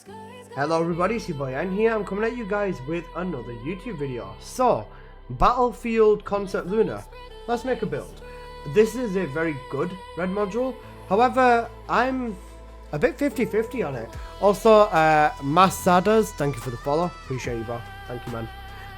Hello everybody, it's your boy N here. I'm coming at you guys with another YouTube video. So, Battlefield Concept Luna. Let's make a build. This is a very good red module. However, I'm a bit 50-50 on it. Also, Masadas, thank you for the follow. Appreciate you, bro. Thank you, man.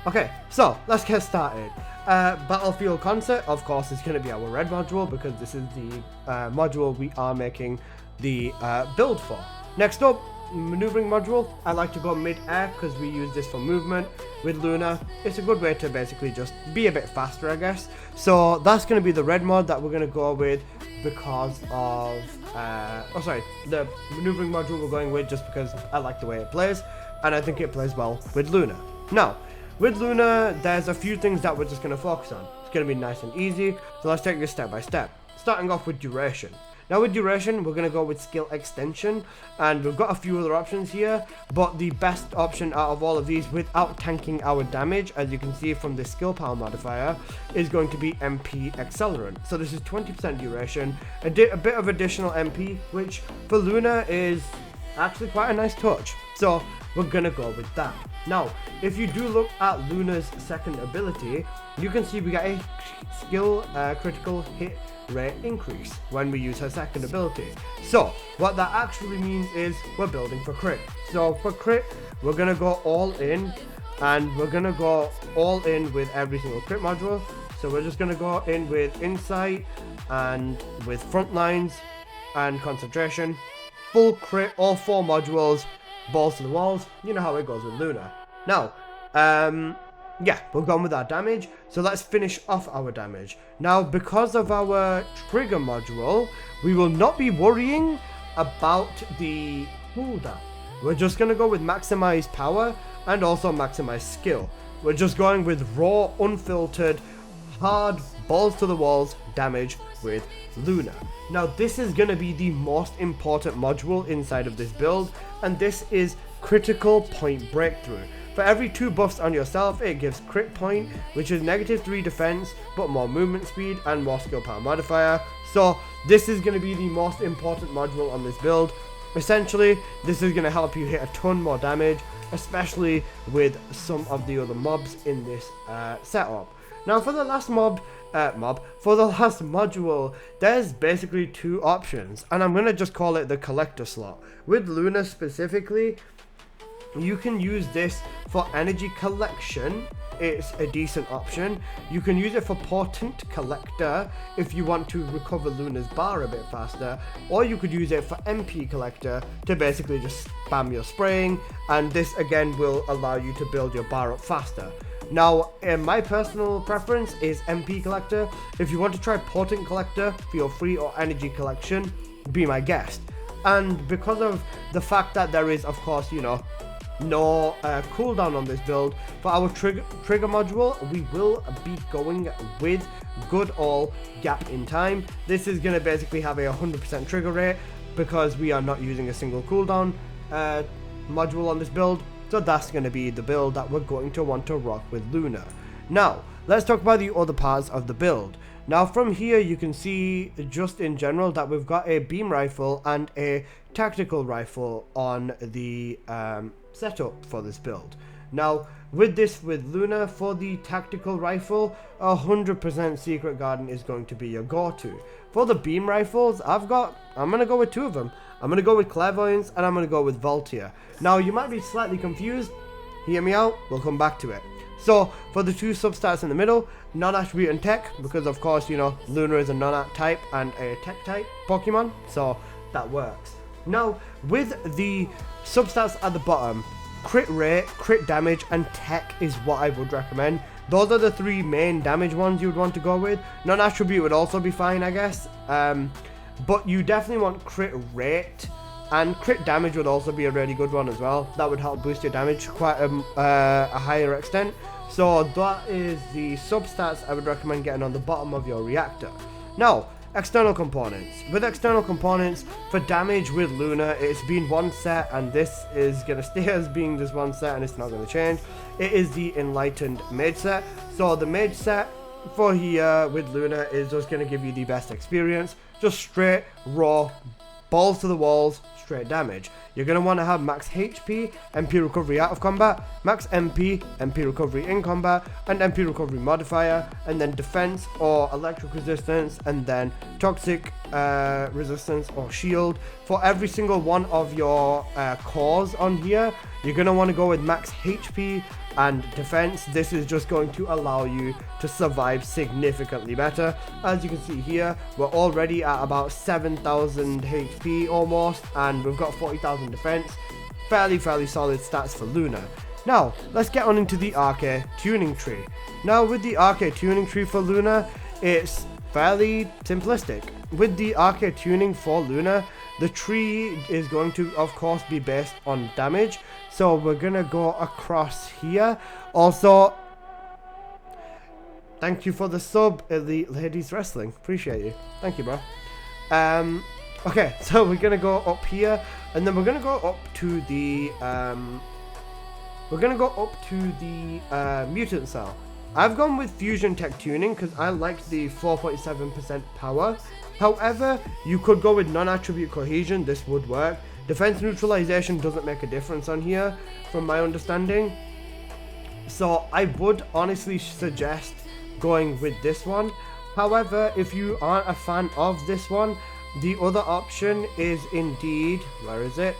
Okay, so let's get started. Battlefield Concept, of course, is going to be our red module because this is the module we are making the build for. Next up, maneuvering module. I like to go mid-air because we use this for movement. With Luna, it's a good way to basically just be a bit faster, I guess. So that's going to be the red mod that we're going to go with because of the maneuvering module we're going with just because I like the way it plays and I think it plays well with Luna. Now, with Luna, there's a few things that we're just going to focus on. It's going to be nice and easy, so let's take this step by step. Starting off with duration. Now with duration, we're going to go with skill extension, and we've got a few other options here, but the best option out of all of these without tanking our damage, as you can see from the skill power modifier, is going to be MP accelerant. So this is 20% duration, a bit of additional MP, which for Luna is actually quite a nice touch. So we're going to go with that. Now, if you do look at Luna's second ability, you can see we get a skill critical hit rate increase when we use her second ability. So what that actually means is we're building for crit. So for crit, we're going to go all in, and we're going to go all in with every single crit module. So we're just going to go in with insight and with front lines and concentration. Full crit, all 4 modules, balls to the walls. You know how it goes with Luna. Now, yeah, we're going with our damage, so let's finish off our damage. Now, because of our trigger module, we will not be worrying about the cooldown. We're just going to go with maximize power and also maximize skill. We're just going with raw, unfiltered, hard, balls to the walls damage with Luna. Now, this is going to be the most important module inside of this build, and this is critical point breakthrough. For every 2 buffs on yourself, it gives crit point, which is -3 defense, but more movement speed and more skill power modifier. So this is going to be the most important module on this build. Essentially, this is going to help you hit a ton more damage, especially with some of the other mobs in this setup. Now for the last module, there's basically 2 options, and I'm going to just call it the collector slot. With Luna specifically, you can use this for energy collection. It's a decent option. You can use it for potent collector if you want to recover Luna's bar a bit faster, or you could use it for MP collector to basically just spam your spraying, and this again will allow you to build your bar up faster. Now, my personal preference is MP collector. If you want to try potent collector for your free or energy collection, be my guest. And because of the fact that there is, of course, you know, no cooldown on this build, for our trigger module, we will be going with good all gap in time. This is going to basically have a 100% trigger rate because we are not using a single cooldown module on this build. So that's going to be the build that we're going to want to rock with Luna. Now, let's talk about the other parts of the build. Now from here you can see just in general that we've got a beam rifle and a tactical rifle on the setup for this build. Now with Luna, for the tactical rifle, 100% Secret Garden is going to be your go-to. For the beam rifles, I'm going to go with 2 of them. I'm going to go with Clairvoyance and I'm going to go with Voltia. Now you might be slightly confused, hear me out, we'll come back to it. So for the 2 substats in the middle, non-attribute and tech, because of course, you know, Luna is a non-at type and a tech type Pokemon, so that works. Now with the substats at the bottom, crit rate, crit damage and tech is what I would recommend. Those are the 3 main damage ones you would want to go with. Non-attribute would also be fine, I guess, but you definitely want crit rate, and crit damage would also be a really good one as well. That would help boost your damage quite a higher extent. So that is the substats I would recommend getting on the bottom of your reactor. Now, external components. With external components, for damage with Luna, it's been 1 set, and this is going to stay as being this 1 set, and it's not going to change. It is the Enlightened Mage set. So the Mage set for here with Luna is just going to give you the best experience. Just straight, raw, balls to the walls, straight damage. You're going to want to have max HP, MP recovery out of combat, max MP, MP recovery in combat, and MP recovery modifier, and then defense or electric resistance, and then toxic resistance or shield. For every single one of your cores on here, you're going to want to go with max HP and defense. This is just going to allow you to survive significantly better. As you can see here, we're already at about 7,000 HP almost, and we've got 40,000 defense. Fairly solid stats for Luna. Now let's get on into the RK tuning tree. Now with the RK tuning tree for Luna, it's fairly simplistic. With the RK tuning for Luna, the tree is going to of course be based on damage, so we're gonna go across here. Also, thank you for the sub, Elite Ladies Wrestling, appreciate you, thank you, bro. Okay, so we're gonna go up here, and then we're gonna go up to the mutant cell. I've gone with fusion tech tuning because I like the 4.7% power. However, you could go with non-attribute cohesion, this would work. Defense neutralization doesn't make a difference on here, from my understanding. So I would honestly suggest going with this one. However, if you aren't a fan of this one, the other option is indeed, where is it?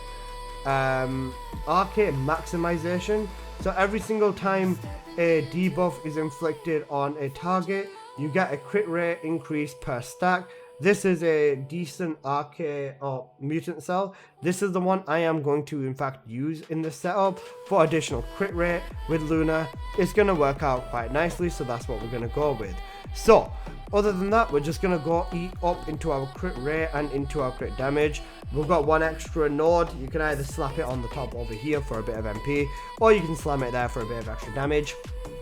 RK maximization. So every single time a debuff is inflicted on a target, you get a crit rate increase per stack. This is a decent RK or mutant cell. This is the one I am going to in fact use in this setup for additional crit rate with Luna. It's going to work out quite nicely, so that's what we're going to go with. So other than that, we're just going to go eat up into our crit rate and into our crit damage. We've got one extra node. You can either slap it on the top over here for a bit of MP, or you can slam it there for a bit of extra damage.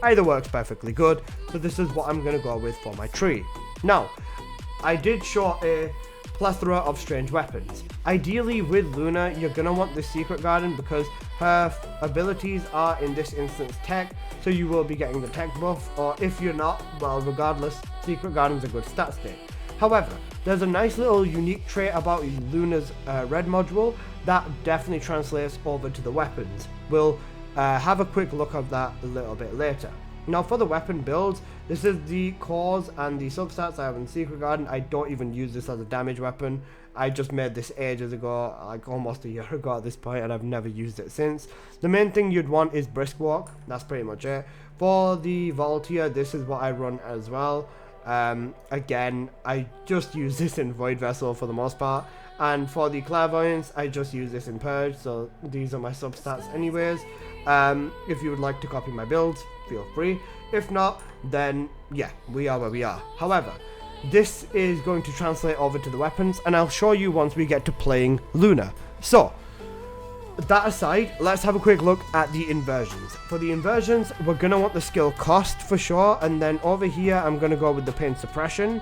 Either works perfectly good, so this is what I'm going to go with for my tree. Now, I did show a plethora of strange weapons. Ideally with Luna, you're going to want the Secret Garden because her abilities are in this instance tech, so you will be getting the tech buff, or if you're not, well, regardless, Secret Garden's a good stat stick. However, there's a nice little unique trait about Luna's red module that definitely translates over to the weapons. We'll have a quick look at that a little bit later. Now for the weapon builds, this is the cores and the substats I have in Secret Garden. I don't even use this as a damage weapon. I just made this ages ago, like almost a year ago at this point, and I've never used it since. The main thing you'd want is Brisk Walk, that's pretty much it. For the Voltia, this is what I run as well. Again, I just use this in Void Vessel for the most part. And for the Clairvoyance, I just use this in Purge, so these are my substats anyways. If you would like to copy my builds, feel free. If not, then yeah, we are where we are. However, this is going to translate over to the weapons, and I'll show you once we get to playing Luna. So, that aside, let's have a quick look at the inversions. For the inversions, we're going to want the skill cost for sure, and then over here, I'm going to go with the pain suppression.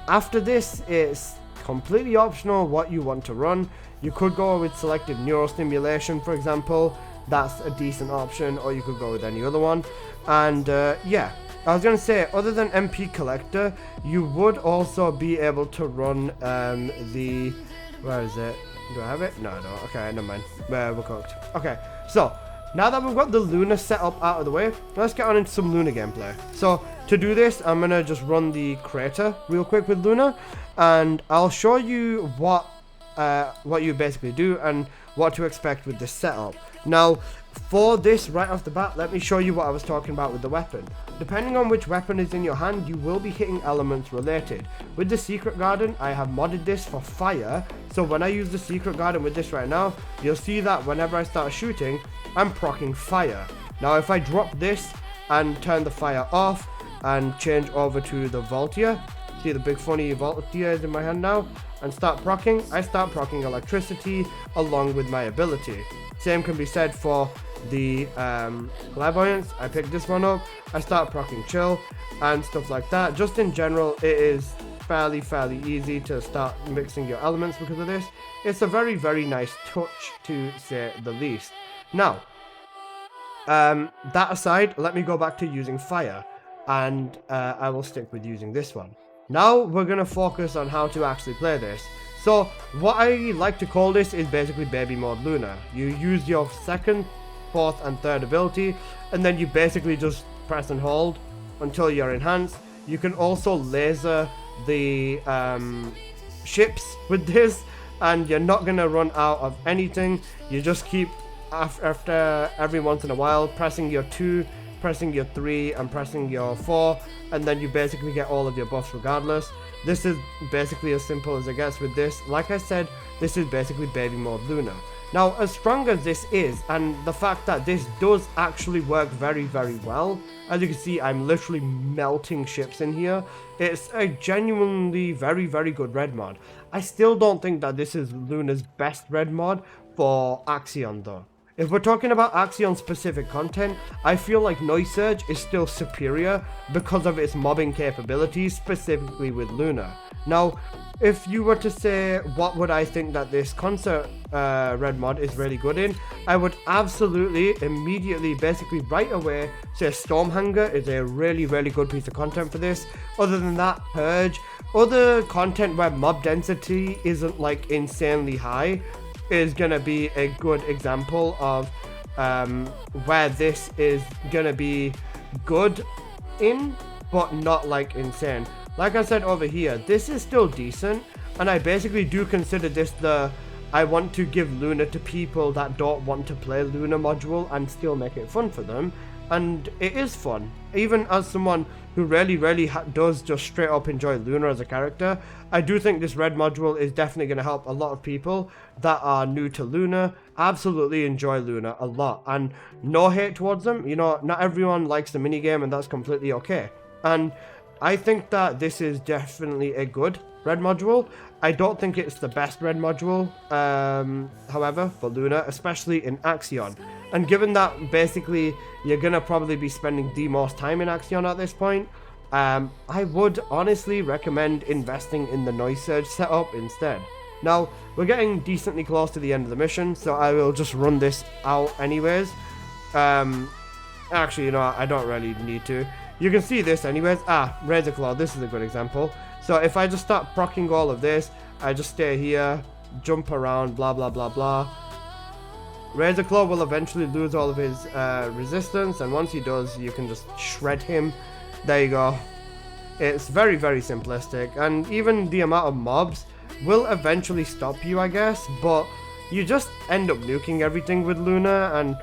After this, it's completely optional what you want to run. You could go with selective neurostimulation, for example. That's a decent option, or you could go with any other one. And yeah, I was going to say, other than MP Collector, you would also be able to run the, where is it? Do I have it? No, I don't. Okay, never mind. We're cooked. Okay, so now that we've got the Luna setup out of the way, let's get on into some Luna gameplay. So to do this, I'm going to just run the crater real quick with Luna, and I'll show you what you basically do and what to expect with this setup. Now, for this right off the bat, let me show you what I was talking about with the weapon. Depending on which weapon is in your hand, you will be hitting elements related. With the Secret Garden, I have modded this for fire, so when I use the Secret Garden with this right now, you'll see that whenever I start shooting, I'm proccing fire. Now if I drop this and turn the fire off and change over to the Voltia, see the big funny Voltia is in my hand now, and start proccing, I start proccing electricity along with my ability. Same can be said for the Clairvoyance. I pick this one up, I start proccing chill and stuff like that. Just in general, it is fairly easy to start mixing your elements because of this. It's a very nice touch, to say the least. Now, that aside, let me go back to using fire, and I will stick with using this one. Now we're going to focus on how to actually play this. So what I like to call this is basically baby mode Luna. You use your second, fourth and third ability, and then you basically just press and hold until you're enhanced. You can also laser the ships with this, and you're not gonna run out of anything. You just keep after every once in a while pressing your 2, pressing your 3 and pressing your 4, and then you basically get all of your buffs regardless. This is basically as simple as it gets with this. Like I said, this is basically baby mode Luna. Now, as strong as this is, and the fact that this does actually work very, very well, as you can see, I'm literally melting ships in here. It's a genuinely very, very good red mod. I still don't think that this is Luna's best red mod for Axion though. If we're talking about Axion specific content, I feel like Noise Surge is still superior because of its mobbing capabilities, specifically with Luna. Now, if you were to say what would I think that this concert red mod is really good in, I would absolutely immediately, basically right away, say Stormhanger is a really, really good piece of content for this. Other than that, Purge, other content where mob density isn't like insanely high is gonna be a good example of where this is gonna be good in, but not like insane. Like I said over here, this is still decent, and I basically do consider this the I want to give Luna to people that don't want to play Luna module and still make it fun for them, and it is fun. Even as someone who really does just straight up enjoy Luna as a character, I do think this red module is definitely going to help a lot of people that are new to Luna absolutely enjoy Luna a lot, and no hate towards them. You know, not everyone likes the minigame, and that's completely okay. And I think that this is definitely a good red module. I don't think it's the best red module, however, for Luna, especially in Axion. And given that basically you're going to probably be spending the most time in Axion at this point, I would honestly recommend investing in the Noise Surge setup instead. Now, we're getting decently close to the end of the mission, so I will just run this out anyways. Actually, you know, I don't really need to. You can see this anyways. Razor Claw, this is a good example. So if I just start proccing all of this, I just stay here, jump around, blah blah blah blah. Razor Claw will eventually lose all of his resistance, and once he does, you can just shred him. There you go. It's very simplistic, and even the amount of mobs will eventually stop you, I guess, but you just end up nuking everything with Luna, and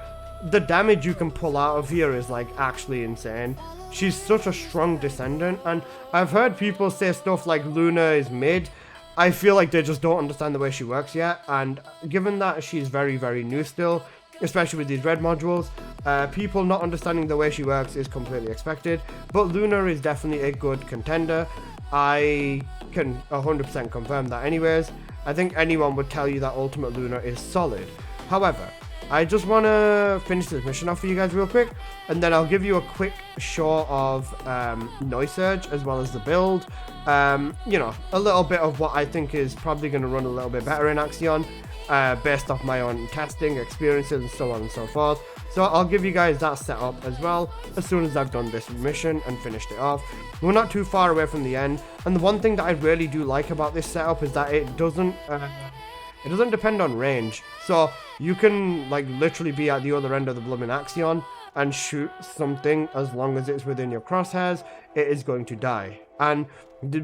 the damage you can pull out of here is like actually insane. She's such a strong Descendant, and I've heard people say stuff like Luna is mid. I feel like they just don't understand the way she works yet, and given that she's very new still, especially with these red modules, people not understanding the way she works is completely expected, but Luna is definitely a good contender. I can 100% confirm that anyways. I think anyone would tell you that Ultimate Luna is solid. However, I just want to finish this mission off for you guys real quick, and then I'll give you a quick show of Noise Surge as well as the build. You know, a little bit of what I think is probably going to run a little bit better in Axion, based off my own testing experiences and so on and so forth. So I'll give you guys that setup as well as soon as I've done this mission and finished it off. We're not too far away from the end, and the one thing that I really do like about this setup is that it doesn't depend on range. So you can like literally be at the other end of the blooming Axion and shoot something, as long as it's within your crosshairs, it is going to die. And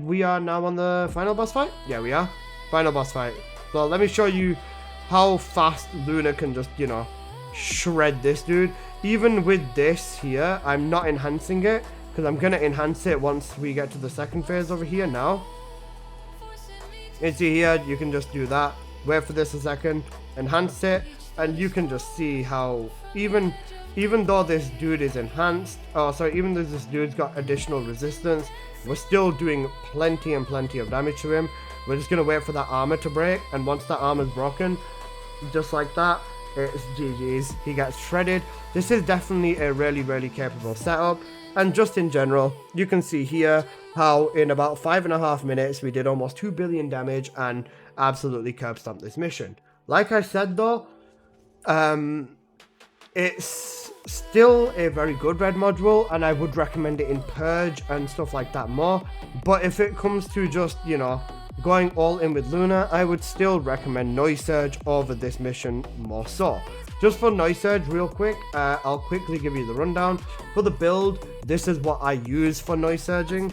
we are now on the final boss fight? Yeah, we are. Final boss fight. So let me show you how fast Luna can just, you know, shred this dude. Even with this here, I'm not enhancing it, because I'm going to enhance it once we get to the second phase over here now. You see here, you can just do that. Wait for this a second, enhance it, and you can just see how even though this dude is enhanced, even though this dude's got additional resistance, we're still doing plenty of damage to him. We're just gonna wait for that armor to break, and once that armor's broken, just like that, it's GG's. He gets shredded. This is definitely a really capable setup, and just in general, you can see here how in about 5.5 minutes we did almost 2 billion damage and absolutely curb stomped this mission. Like I said though, it's still a very good red module, and I would recommend it in Purge and stuff like that more. But if it comes to just, you know, going all in with Luna, I would still recommend Noise Surge over this mission more so. Just for Noise Surge, real quick, I'll quickly give you the rundown. For the build, this is what I use for Noise Surging.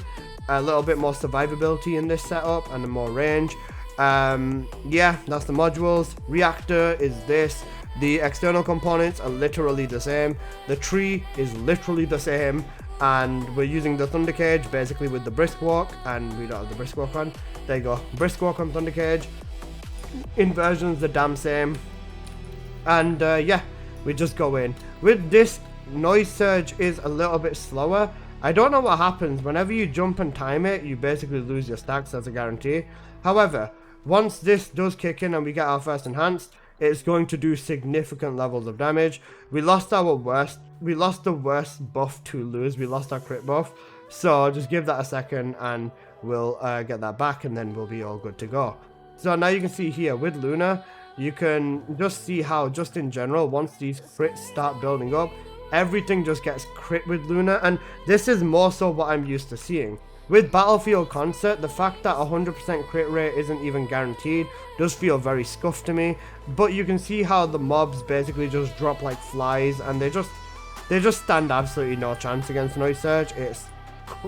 A little bit more survivability in this setup and more range. Yeah, that's the modules. Reactor is this. The external components are literally the same. The tree is literally the same. And we're using the Thunder Cage basically with the Brisk Walk, and we don't have the Brisk Walk on. There you go, Brisk Walk on Thunder Cage. Inversion's the damn same. And yeah, we just go in. With this, Noise Surge is a little bit slower. I don't know what happens. Whenever you jump and time it, you basically lose your stacks as a guarantee. However, once this does kick in and we get our first enhanced, it's going to do significant levels of damage. We lost the worst buff to lose. We lost our crit buff. So just give that a second and we'll get that back, and then we'll be all good to go. So now you can see here with Luna, you can just see how just in general, once these crits start building up, everything just gets crit with Luna, and this is more so what I'm used to seeing. With Battlefield Concert, the fact that 100% crit rate isn't even guaranteed does feel very scuffed to me, but you can see how the mobs basically just drop like flies, and they just stand absolutely no chance against Noise Surge.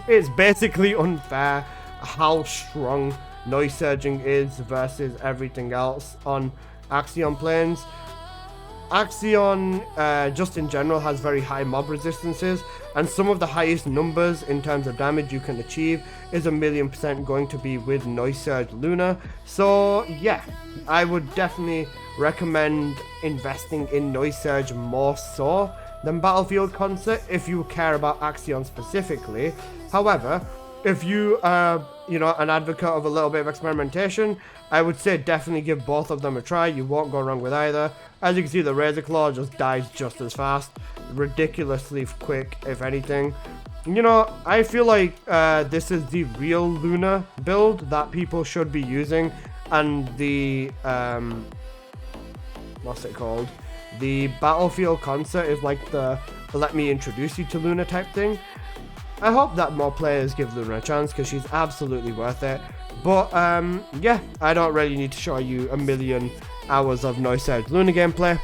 It's basically unfair how strong Noise Surging is versus everything else on Axion planes. Axion, just in general, has very high mob resistances, and some of the highest numbers in terms of damage you can achieve is 1,000,000% going to be with Noise Surge Luna. So yeah, I would definitely recommend investing in Noise Surge more so than Battlefield Concert if you care about Axion specifically. However, if you are, an advocate of a little bit of experimentation, I would say definitely give both of them a try. You won't go wrong with either. As you can see, the Razor Claw just dies just as fast. Ridiculously quick, if anything. I feel like this is the real Luna build that people should be using. And the, what's it called? The Battlefield Concert is like the let me introduce you to Luna type thing. I hope that more players give Luna a chance, because she's absolutely worth it. But yeah, I don't really need to show you a million hours of Noise Surge Luna gameplay.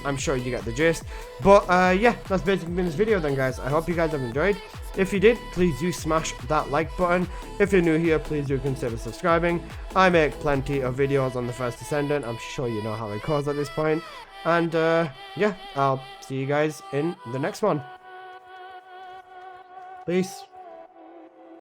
I'm sure you get the gist. But yeah, that's basically been this video then, guys. I hope you guys have enjoyed. If you did, please do smash that like button. If you're new here, please do consider subscribing. I make plenty of videos on the first Descendant. I'm sure you know how it goes at this point. And yeah, I'll see you guys in the next one. Peace.